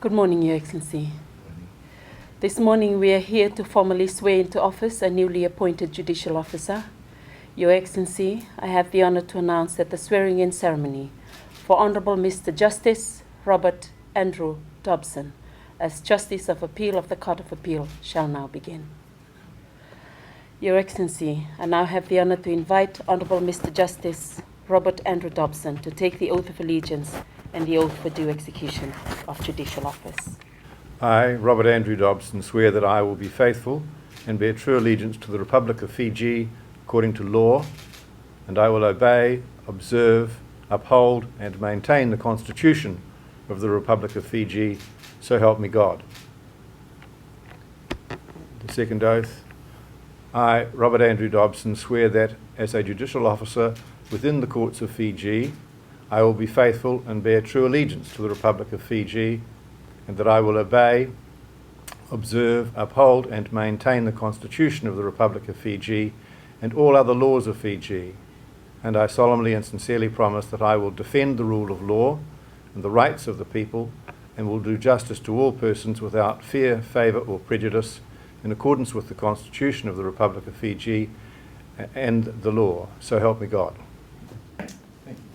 Good morning, Your Excellency. This morning we are here to formally swear into office a newly appointed judicial officer. Your Excellency, I have the honor to announce that the swearing-in ceremony for Honourable Mr. Justice Robert Andrew Dobson as Justice of Appeal of the Court of Appeal shall now begin. Your Excellency, I now have the honor to invite Honourable Mr. Justice Robert Andrew Dobson to take the oath of allegiance and the oath for due execution of judicial office. I, Robert Andrew Dobson, swear that I will be faithful and bear true allegiance to the Republic of Fiji according to law, and I will obey, observe, uphold and maintain the Constitution of the Republic of Fiji, so help me God. The second oath. I, Robert Andrew Dobson, swear that as a judicial officer within the courts of Fiji, I will be faithful and bear true allegiance to the Republic of Fiji, and that I will obey, observe, uphold and maintain the Constitution of the Republic of Fiji and all other laws of Fiji. And I solemnly and sincerely promise that I will defend the rule of law and the rights of the people and will do justice to all persons without fear, favour or prejudice, in accordance with the Constitution of the Republic of Fiji and the law. So help me God. Thank you.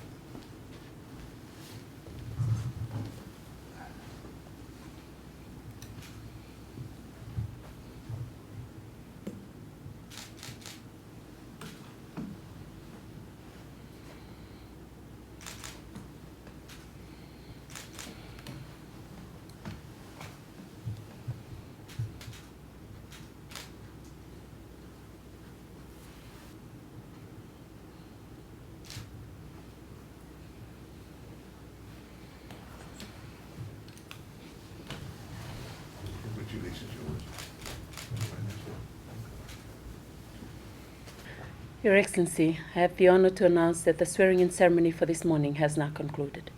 Your Excellency, I have the honor to announce that the swearing-in ceremony for this morning has now concluded.